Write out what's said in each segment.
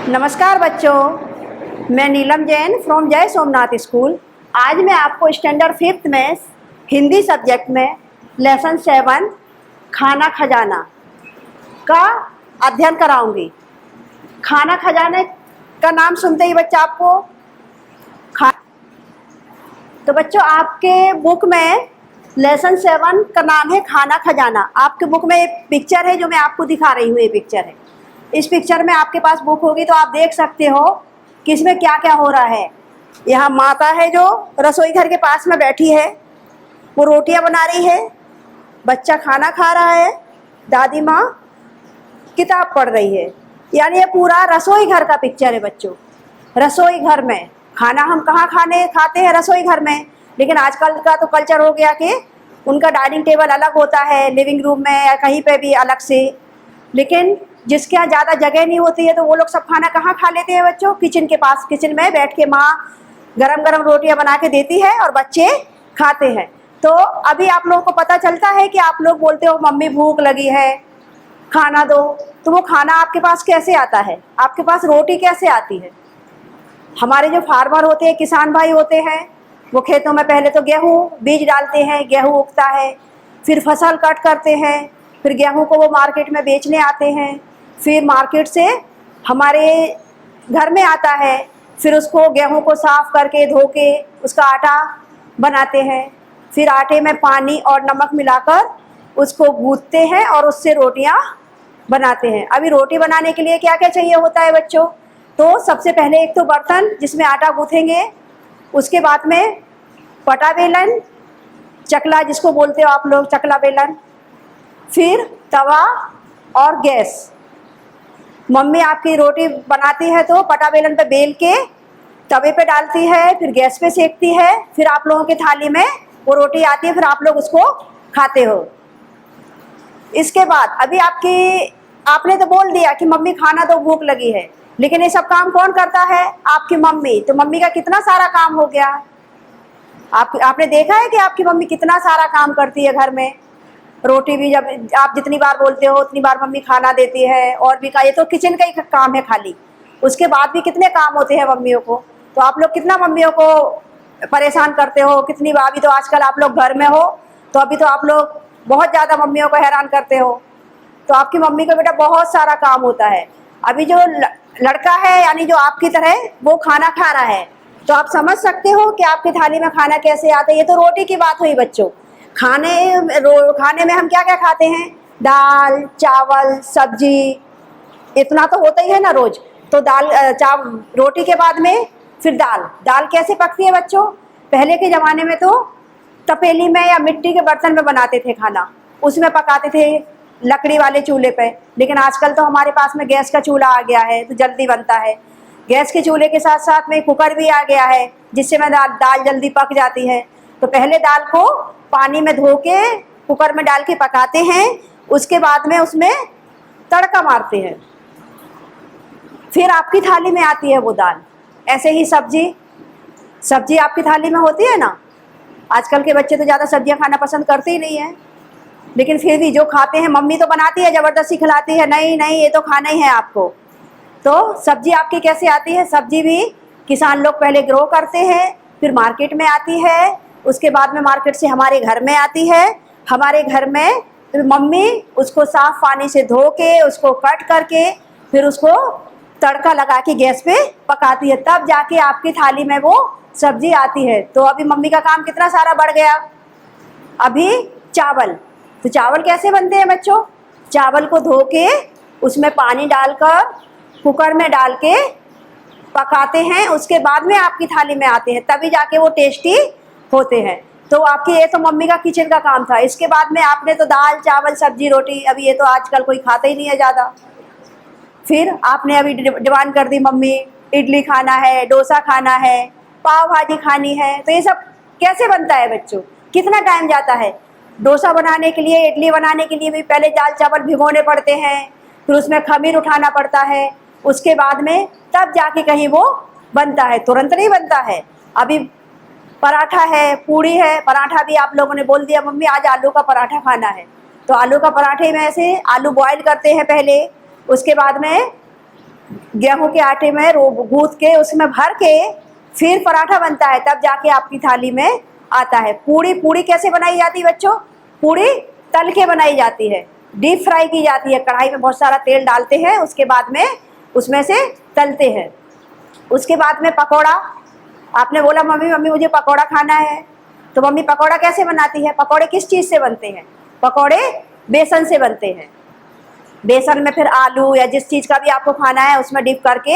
नमस्कार बच्चों, मैं नीलम जैन फ्रॉम जय सोमनाथ स्कूल। आज मैं आपको स्टैंडर्ड 5th में हिंदी सब्जेक्ट में लेसन 7 खाना खजाना का अध्ययन कराऊंगी। खाना खजाने का नाम सुनते ही बच्चा आपको तो बच्चों आपके बुक में लेसन 7 का नाम है खाना खजाना। आपके बुक में एक पिक्चर है जो मैं आपको दिखा रही हूँ। ये पिक्चर है। इस पिक्चर में आपके पास बुक होगी तो आप देख सकते हो कि इसमें क्या क्या हो रहा है। यहाँ माता है जो रसोई घर के पास में बैठी है, वो रोटियां बना रही है, बच्चा खाना खा रहा है, दादी माँ किताब पढ़ रही है। यानी ये पूरा रसोई घर का पिक्चर है बच्चों। रसोई घर में खाना हम कहाँ खाते हैं? रसोई घर में। लेकिन आजकल का तो कल्चर हो गया कि उनका डाइनिंग टेबल अलग होता है, लिविंग रूम में या कहीं पे भी अलग से। लेकिन जिसके यहाँ ज़्यादा जगह नहीं होती है तो वो लोग सब खाना कहाँ खा लेते हैं बच्चों? किचन के पास। किचन में बैठ के माँ गरम गरम रोटियां बना के देती है और बच्चे खाते हैं। तो अभी आप लोगों को पता चलता है कि आप लोग बोलते हो मम्मी भूख लगी है, खाना दो। तो वो खाना आपके पास कैसे आता है? आपके पास रोटी कैसे आती है? हमारे जो फार्मर होते हैं, किसान भाई होते हैं, वो खेतों में पहले तो गेहूँ बीज डालते हैं, गेहूँ उगता है, फिर फसल कट करते हैं, फिर गेहूँ को वो मार्केट में बेचने आते हैं, फिर मार्केट से हमारे घर में आता है, फिर उसको गेहूँ को साफ़ करके धो के उसका आटा बनाते हैं, फिर आटे में पानी और नमक मिलाकर उसको गूँथते हैं और उससे रोटियां बनाते हैं। अभी रोटी बनाने के लिए क्या क्या चाहिए होता है बच्चों? तो सबसे पहले एक तो बर्तन जिसमें आटा गूँथेंगे, उसके बाद में पटा बेलन, चकला जिसको बोलते हो आप लोग, चकला बेलन, फिर तवा और गैस। मम्मी आपकी रोटी बनाती है तो पटा बेलन पे बेल के तवे पे डालती है, फिर गैस पे सेकती है, फिर आप लोगों की थाली में वो रोटी आती है, फिर आप लोग उसको खाते हो। इसके बाद अभी आपने तो बोल दिया कि मम्मी खाना दो, भूख लगी है, लेकिन ये सब काम कौन करता है? आपकी मम्मी। तो मम्मी का कितना सारा काम हो गया। आपने देखा है कि आपकी मम्मी कितना सारा काम करती है घर में। रोटी भी जब आप जितनी बार बोलते हो उतनी बार मम्मी खाना देती है। और भी ये तो किचन का ही काम है खाली, उसके बाद भी कितने काम होते हैं मम्मियों को। तो आप लोग कितना मम्मियों को परेशान करते हो, कितनी बार। अभी तो आजकल आप लोग घर में हो तो अभी तो आप लोग बहुत ज़्यादा मम्मियों को हैरान करते हो। तो आपकी मम्मी को बेटा बहुत सारा काम होता है। अभी जो लड़का है यानी जो आपकी तरह वो खाना खा रहा है, तो आप समझ सकते हो कि आपकी थाली में खाना कैसे आता है। ये तो रोटी की बात हुई बच्चों। खाने में हम क्या क्या खाते हैं? दाल, चावल, सब्जी, इतना तो होता ही है ना रोज। तो रोटी के बाद में फिर दाल कैसे पकती है बच्चों? पहले के ज़माने में तो तपेली में या मिट्टी के बर्तन में बनाते थे खाना, उसमें पकाते थे लकड़ी वाले चूल्हे पे। लेकिन आजकल तो हमारे पास में गैस का चूल्हा आ गया है तो जल्दी बनता है। गैस के चूल्हे के साथ साथ में कुकर भी आ गया है जिससे में दाल जल्दी पक जाती है। तो पहले दाल को पानी में धो के कुकर में डाल के पकाते हैं, उसके बाद में उसमें तड़का मारते हैं, फिर आपकी थाली में आती है वो दाल। ऐसे ही सब्जी आपकी थाली में होती है ना। आजकल के बच्चे तो ज़्यादा सब्जियां खाना पसंद करते ही नहीं हैं, लेकिन फिर भी जो खाते हैं, मम्मी तो बनाती है, ज़बरदस्ती खिलाती है, नहीं नहीं ये तो खाना ही है आपको। तो सब्जी आपकी कैसे आती है? सब्जी भी किसान लोग पहले ग्रो करते हैं, फिर मार्केट में आती है, उसके बाद में मार्केट से हमारे घर में आती है। हमारे घर में फिर मम्मी उसको साफ़ पानी से धो के उसको कट करके फिर उसको तड़का लगा के गैस पे पकाती है, तब जाके आपकी थाली में वो सब्जी आती है। तो अभी मम्मी का काम कितना सारा बढ़ गया। अभी तो चावल कैसे बनते हैं बच्चों? चावल को धो के उसमें पानी डालकर कुकर में डाल के पकाते हैं, उसके बाद में आपकी थाली में आते हैं, तभी जाके वो टेस्टी होते हैं। तो आपकी ये तो मम्मी का किचन का काम था। इसके बाद में आपने तो दाल, चावल, सब्जी, रोटी, अभी ये तो आजकल कोई खाता ही नहीं है ज़्यादा। फिर आपने अभी डिमांड कर दी मम्मी इडली खाना है, डोसा खाना है, पाव भाजी खानी है। तो ये सब कैसे बनता है बच्चों? कितना टाइम जाता है? डोसा बनाने के लिए, इडली बनाने के लिए भी पहले दाल चावल भिगोने पड़ते हैं, फिर उसमें खमीर उठाना पड़ता है, उसके बाद में तब जाके कहीं वो बनता है, तुरंत नहीं बनता है। अभी पराठा है, पूड़ी है, पराठा भी आप लोगों ने बोल दिया मम्मी आज आलू का पराठा खाना है, तो आलू का पराठे में ऐसे आलू बॉयल करते हैं पहले, उसके बाद में गेहूं के आटे में गूंथ के उसमें भर के फिर पराठा बनता है, तब जाके आपकी थाली में आता है। पूड़ी, पूड़ी कैसे बनाई जाती है बच्चों? पूड़ी तल के बनाई जाती है, डीप फ्राई की जाती है, कढ़ाई में बहुत सारा तेल डालते हैं, उसके बाद में उसमें से तलते हैं। उसके बाद में पकौड़ा, आपने बोला मम्मी मम्मी मुझे पकौड़ा खाना है, तो मम्मी पकौड़ा कैसे बनाती है? पकौड़े किस चीज़ से बनते हैं? पकौड़े बेसन से बनते हैं। बेसन में फिर आलू या जिस चीज़ का भी आपको खाना है उसमें डिप करके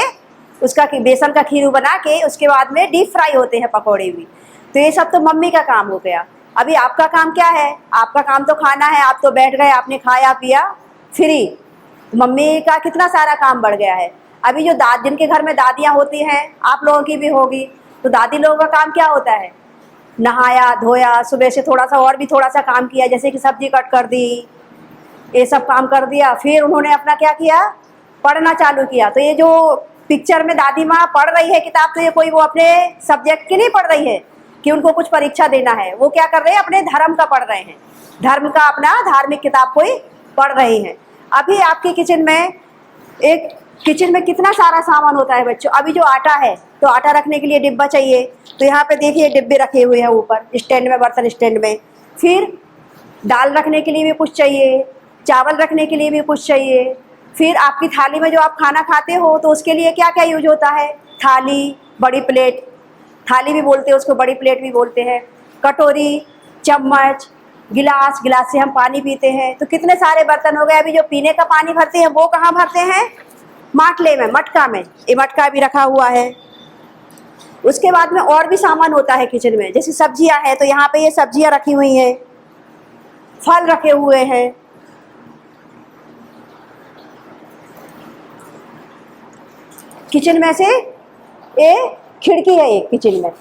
उसका बेसन का खीरू बना के उसके बाद में डीप फ्राई होते हैं पकौड़े भी। तो ये सब तो मम्मी का काम हो गया। अभी आपका काम क्या है? आपका काम तो खाना है। आप तो बैठ गए, आपने खाया पिया फ्री। मम्मी का कितना सारा काम बढ़ गया है। अभी जो जिनके घर में दादियाँ होती हैं, आप लोगों की भी होगी, तो दादी लोगों का काम क्या होता है? नहाया धोया, सुबह से थोड़ा सा और भी थोड़ा सा काम किया, जैसे कि सब्जी कट कर दी, ये सब काम कर दिया, फिर उन्होंने अपना क्या किया? पढ़ना चालू किया। तो ये जो पिक्चर में दादी माँ पढ़ रही है किताब, तो ये कोई वो अपने सब्जेक्ट की नहीं पढ़ रही है कि उनको कुछ परीक्षा देना है। वो क्या कर रहे हैं? अपने धर्म का पढ़ रहे हैं, धर्म का अपना धार्मिक किताब कोई पढ़ रही हैं। अभी आपके किचन में किचन में कितना सारा सामान होता है बच्चों। अभी जो आटा है, तो आटा रखने के लिए डिब्बा चाहिए, तो यहाँ पे देखिए डिब्बे रखे हुए हैं ऊपर स्टैंड में, बर्तन स्टैंड में। फिर दाल रखने के लिए भी कुछ चाहिए, चावल रखने के लिए भी कुछ चाहिए। फिर आपकी थाली में जो आप खाना खाते हो, तो उसके लिए क्या क्या यूज होता है? थाली, बड़ी प्लेट, थाली भी बोलते हैं उसको, बड़ी प्लेट भी बोलते हैं, कटोरी, चम्मच, गिलास, गिलास से हम पानी पीते हैं। तो कितने सारे बर्तन हो गए। अभी जो पीने का पानी भरते हैं वो कहाँ भरते हैं? माटले में, मटका में। ये मटका भी रखा हुआ है। उसके बाद में और भी सामान होता है किचन में, जैसे सब्जियां हैं, तो यहाँ पे ये सब्जियां रखी हुई हैं, फल रखे हुए हैं। किचन में से एक खिड़की है, एक किचन में,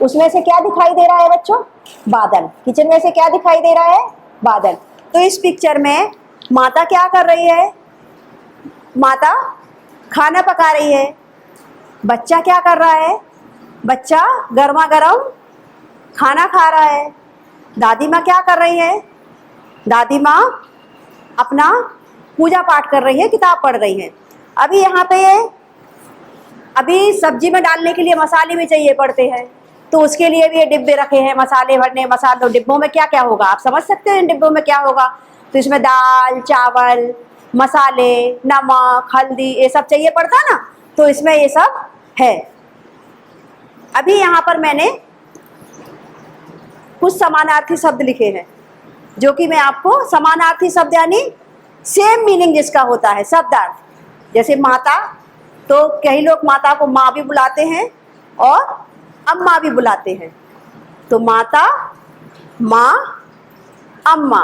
उसमें से क्या दिखाई दे रहा है बच्चों? बादल। किचन में से क्या दिखाई दे रहा है? बादल। तो इस पिक्चर में माता क्या कर रही है? माता खाना पका रही है। बच्चा क्या कर रहा है? बच्चा गर्मा गर्म खाना खा रहा है। दादी माँ क्या कर रही है? दादी माँ अपना पूजा पाठ कर रही है, किताब पढ़ रही है। अभी यहाँ पे अभी सब्जी में डालने के लिए मसाले भी चाहिए पड़ते हैं, तो उसके लिए भी ये डिब्बे रखे हैं मसाले भरने। मसालों डिब्बों में क्या क्या होगा आप समझ सकते हैं इन डिब्बों में क्या होगा? तो इसमें दाल, चावल, मसाले, नमक, हल्दी, ये सब चाहिए पड़ता ना, तो इसमें ये सब है। अभी यहाँ पर मैंने कुछ समानार्थी शब्द लिखे हैं, जो कि मैं आपको समानार्थी शब्द यानी सेम मीनिंग जिसका होता है, शब्दार्थ। जैसे माता, तो कई लोग माता को माँ भी बुलाते हैं और अम्मा भी बुलाते हैं। तो माता, माँ, अम्मा।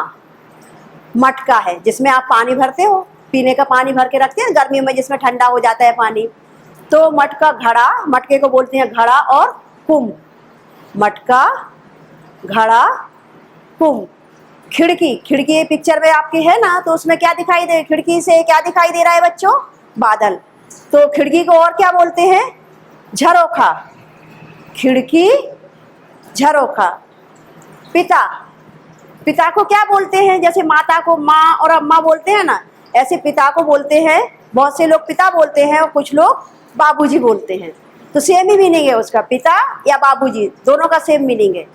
मटका है जिसमें आप पानी भरते हो, पीने का पानी भर के रखते हैं गर्मियों में, जिसमें ठंडा हो जाता है पानी। तो मटका, घड़ा, मटके को बोलते हैं घड़ा और कुंभ। मटका, घड़ा, कुंभ। खिड़की, खिड़की पिक्चर में आपकी है ना, तो उसमें क्या दिखाई दे? खिड़की से क्या दिखाई दे रहा है बच्चों? बादल। तो खिड़की को और क्या बोलते हैं? झरोखा। खिड़की, झरोखा। पिता, पिता को क्या बोलते हैं? जैसे माता को माँ और अम्मा बोलते हैं ना, ऐसे पिता को बोलते हैं, बहुत से लोग पिता बोलते हैं और कुछ लोग बाबूजी बोलते हैं। तो सेम ही मीनिंग है उसका, पिता या बाबूजी, दोनों का सेम मीनिंग है।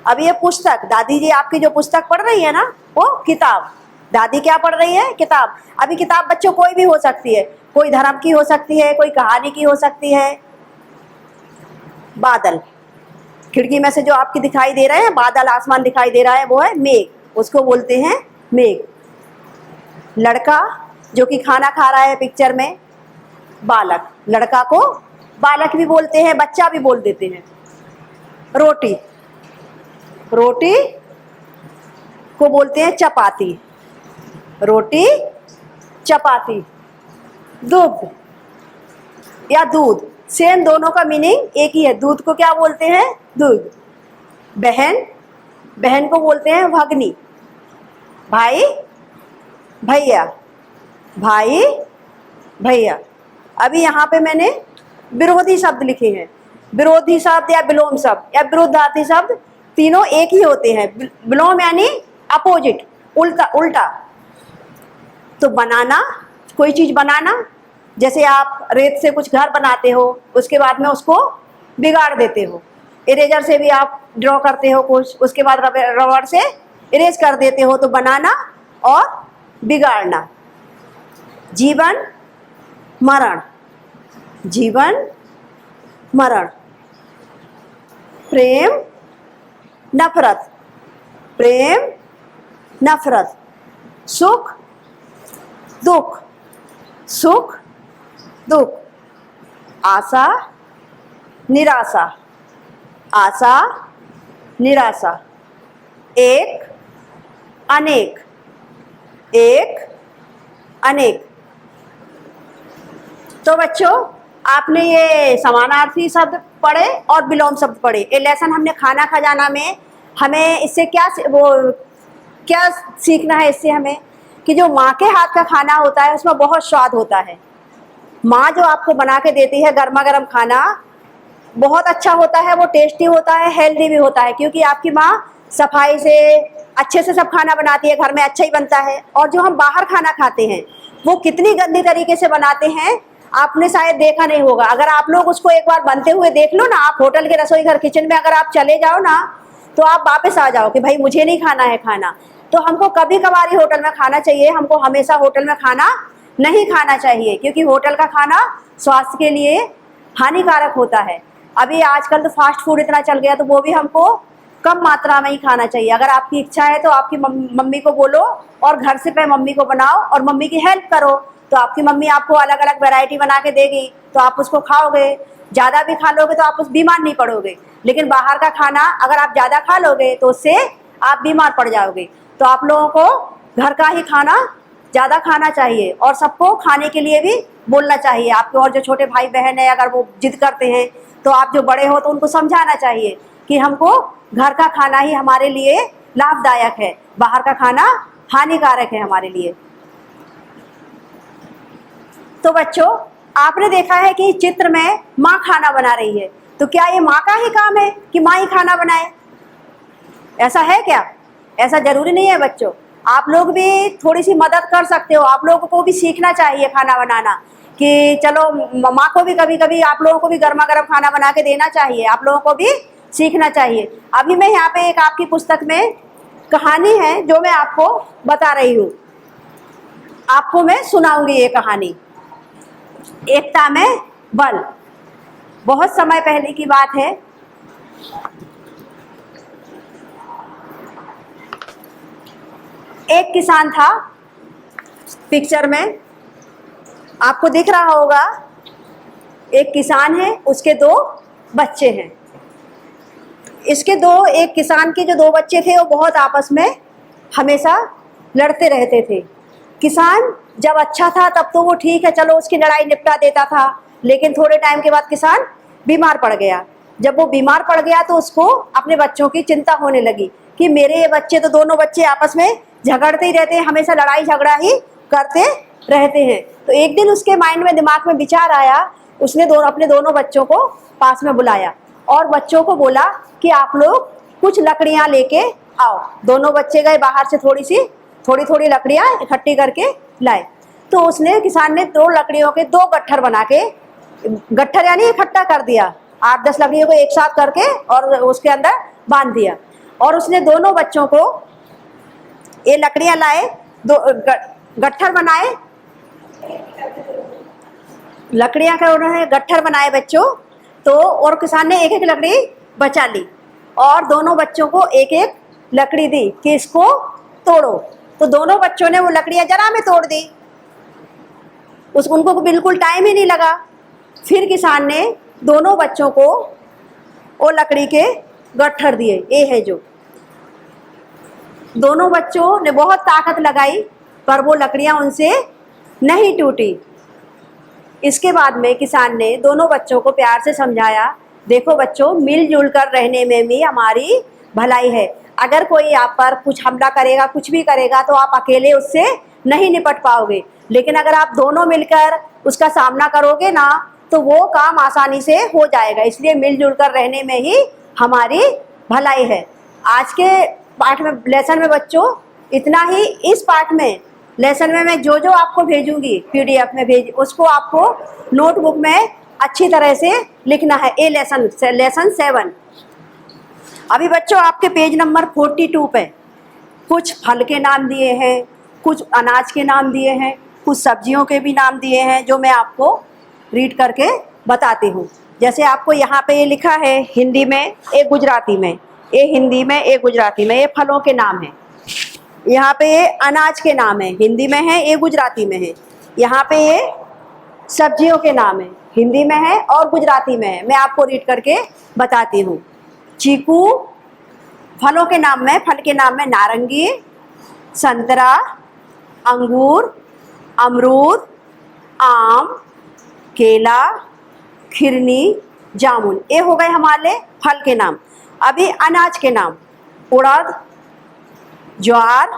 अब ये पुस्तक, दादी जी आपकी जो पुस्तक पढ़ रही है ना, वो किताब। दादी क्या पढ़ रही है? किताब। अभी किताब बच्चों कोई भी हो सकती है, कोई धर्म की हो सकती है, कोई कहानी की हो सकती है। बादल, खिड़की में से जो आपकी दिखाई दे रहे हैं बादल, आसमान दिखाई दे रहा है, वो है मेघ, उसको बोलते हैं मेघ। लड़का जो कि खाना खा रहा है पिक्चर में, बालक, लड़का को बालक भी बोलते हैं, बच्चा भी बोल देते हैं। रोटी, रोटी को बोलते हैं चपाती। रोटी, चपाती। दूध या दूध, सेम, दोनों का मीनिंग एक ही है। दूध को क्या बोलते हैं? दूध। बहन, बहन को बोलते हैं भगनी। भाई, भैया, भाई, भैया। अभी यहाँ पे मैंने विरोधी शब्द लिखे हैं। विरोधी शब्द या विलोम शब्द या विरुद्धार्थी शब्द, तीनों एक ही होते हैं। विलोम यानी अपोजिट, उल्टा, उल्टा। तो बनाना, कोई चीज़ बनाना, जैसे आप रेत से कुछ घर बनाते हो, उसके बाद में उसको बिगाड़ देते हो। इरेजर से भी आप ड्रॉ करते हो कुछ, उसके बाद रबड़ से इरेज कर देते हो। तो बनाना और बिगाड़ना। जीवन मरण, जीवन मरण। प्रेम नफरत, प्रेम नफरत। सुख दुख, सुख दुख। आशा निराशा, आशा निराशा। एक अनेक, एक अनेक। तो बच्चों, आपने ये समानार्थी शब्द पढ़े और विलोम शब्द पढ़े। ये लेसन हमने खाना खजाना में, हमें इससे क्या सीखना है इससे हमें, कि जो माँ के हाथ का खाना होता है उसमें बहुत स्वाद होता है। माँ जो आपको बना के देती है गर्मा गर्म खाना, बहुत अच्छा होता है, वो टेस्टी होता है, हेल्दी भी होता है, क्योंकि आपकी माँ सफाई से अच्छे से सब खाना बनाती है, घर में अच्छा ही बनता है। और जो हम बाहर खाना खाते हैं वो कितनी गंदी तरीके से बनाते हैं, आपने शायद देखा नहीं होगा। अगर आप लोग उसको एक बार बनते हुए देख लो ना, आप होटल के रसोई घर किचन में अगर आप चले जाओ ना, तो आप वापस आ जाओ कि भाई मुझे नहीं खाना है खाना। तो हमको कभी कभार ही होटल में खाना चाहिए, हमको हमेशा होटल में खाना नहीं खाना चाहिए, क्योंकि होटल का खाना स्वास्थ्य के लिए हानिकारक होता है। अभी आजकल तो फास्ट फूड इतना चल गया, तो वो भी हमको कम मात्रा में ही खाना चाहिए। अगर आपकी इच्छा है तो आपकी मम्मी को बोलो और घर से पे मम्मी को बनाओ और मम्मी की हेल्प करो, तो आपकी मम्मी आपको अलग अलग वैरायटी बना के देगी, तो आप उसको खाओगे। ज़्यादा भी खा लोगे तो आप उस बीमार नहीं पड़ोगे, लेकिन बाहर का खाना अगर आप ज़्यादा खा लोगे तो उससे आप बीमार पड़ जाओगे। तो आप लोगों को घर का ही खाना ज़्यादा खाना चाहिए और सबको खाने के लिए भी बोलना चाहिए। आपके और जो छोटे भाई बहन है, अगर वो जिद करते हैं तो आप जो बड़े हो तो उनको समझाना चाहिए कि हमको घर का खाना ही हमारे लिए लाभदायक है, बाहर का खाना हानिकारक है हमारे लिए। तो बच्चों, आपने देखा है कि चित्र में माँ खाना बना रही है, तो क्या ये माँ का ही काम है कि माँ ही खाना बनाए? ऐसा है क्या? ऐसा जरूरी नहीं है बच्चों, आप लोग भी थोड़ी सी मदद कर सकते हो। आप लोगों को भी सीखना चाहिए खाना बनाना, कि चलो माँ को भी कभी कभी आप लोगों को भी गर्मा गर्म खाना बना के देना चाहिए, आप लोगों को भी सीखना चाहिए। अभी मैं यहाँ पे एक आपकी पुस्तक में कहानी है जो मैं आपको बता रही हूँ, आपको मैं सुनाऊंगी ये कहानी। एकता में बल। बहुत समय पहले की बात है। एक किसान था, पिक्चर में आपको दिख रहा होगा, एक किसान है, उसके दो बच्चे हैं। एक किसान के जो दो बच्चे थे वो बहुत आपस में हमेशा लड़ते रहते थे। किसान जब अच्छा था तब तो वो ठीक है, चलो उसकी लड़ाई निपटा देता था, लेकिन थोड़े टाइम के बाद किसान बीमार पड़ गया। जब वो बीमार पड़ गया तो उसको अपने बच्चों की चिंता होने लगी कि मेरे ये बच्चे तो दोनों बच्चे आपस में झगड़ते ही रहते हैं, हमेशा लड़ाई झगड़ा ही करते रहते हैं। तो एक दिन उसके माइंड में, दिमाग में विचार आया, उसने अपने दोनों बच्चों को पास में बुलाया और बच्चों को बोला कि आप लोग कुछ लकड़ियाँ लेके आओ। दोनों बच्चे गए बाहर से, थोड़ी थोड़ी लकड़ियाँ इकट्ठी करके लाए। तो उसने, किसान ने दो लकड़ियों के दो गट्ठर बना के, गट्ठर यानी इकट्ठा कर दिया, 8-10 लकड़ियों को एक साथ करके और उसके अंदर बांध दिया। और उसने दोनों बच्चों को ये लकड़ियाँ लाए, दो गट्ठर बनाए, लकड़ियाँ का उन्होंने गट्ठर बनाए बच्चों। तो और किसान ने एक एक लकड़ी बचा ली और दोनों बच्चों को एक एक लकड़ी दी कि इसको तोड़ो। तो दोनों बच्चों ने वो लकड़ियाँ जरा में तोड़ दी, उनको बिल्कुल टाइम ही नहीं लगा। फिर किसान ने दोनों बच्चों को वो लकड़ी के गट्ठर दिए। ये है जो दोनों बच्चों ने बहुत ताकत लगाई, पर वो लकड़ियाँ उनसे नहीं टूटी। इसके बाद में किसान ने दोनों बच्चों को प्यार से समझाया, देखो बच्चों, मिलजुल कर रहने में भी हमारी भलाई है। अगर कोई आप पर कुछ हमला करेगा, कुछ भी करेगा, तो आप अकेले उससे नहीं निपट पाओगे, लेकिन अगर आप दोनों मिलकर उसका सामना करोगे ना, तो वो काम आसानी से हो जाएगा। इसलिए मिलजुल कर रहने में ही हमारी भलाई है। आज के पाठ में, लेसन में बच्चों, इतना ही। इस पाठ में लेसन में मैं जो जो आपको भेजूंगी पीडीएफ में उसको आपको नोटबुक में अच्छी तरह से लिखना है। ए लेसन 7। अभी बच्चों आपके पेज नंबर 42 पे कुछ फल के नाम दिए हैं, कुछ अनाज के नाम दिए हैं, कुछ सब्जियों के भी नाम दिए हैं जो मैं आपको रीड करके बताती हूँ। जैसे आपको यहाँ पे ये लिखा है हिंदी में, एक गुजराती में, ये हिंदी में, एक गुजराती में, ये फलों के नाम है। यहाँ पे ये अनाज के नाम है, हिंदी में है, ये गुजराती में है। यहाँ पे ये सब्जियों के नाम है, हिंदी में है और गुजराती में है। मैं आपको रीड करके बताती हूँ। चीकू, फलों के नाम में, फल के नाम में नारंगी, संतरा, अंगूर, अमरूद, आम, केला, खिरनी, जामुन। ये हो गए हमारे फल के नाम। अभी अनाज के नाम, उड़द, ज्वार।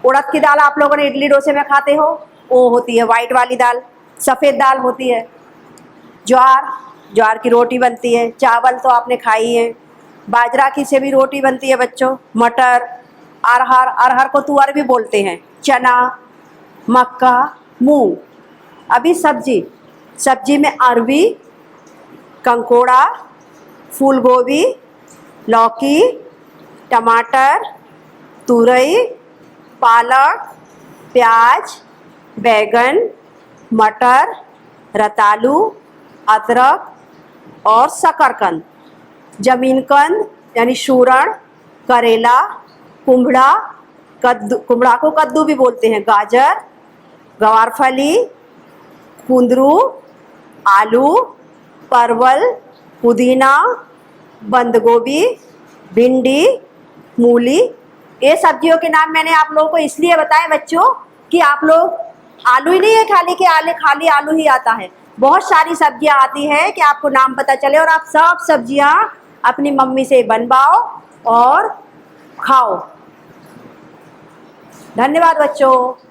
उड़द की दाल आप लोगों ने इडली डोसे में खाते हो, वो होती है वाइट वाली दाल, सफ़ेद दाल होती है। ज्वार, ज्वार की रोटी बनती है। चावल तो आपने खाई है। बाजरा की से भी रोटी बनती है बच्चों। मटर, अरहर, अरहर को तुअर भी बोलते हैं। चना, मक्का, मूंग। अभी सब्जी, सब्जी में अरबी, कंकोड़ा, फूल गोभी, लौकी, टमाटर, तुरई, पालक, प्याज, बैगन, मटर, रतालू, अदरक और शकरकंद। जमीनकंद यानी सूरण, करेला, कुम्हड़ा, कद्दू, कुम्हड़ा को कद्दू भी बोलते हैं, गाजर, गवारफली, कुंदरू, आलू, परवल, पुदीना, बंद गोभी, भिंडी, मूली। ये सब्जियों के नाम मैंने आप लोगों को इसलिए बताए बच्चों कि आप लोग आलू ही नहीं है खाली आलू ही आता है। बहुत सारी सब्जियां आती है कि आपको नाम पता चले और आप सब सब्जियां अपनी मम्मी से बनवाओ और खाओ। धन्यवाद बच्चों।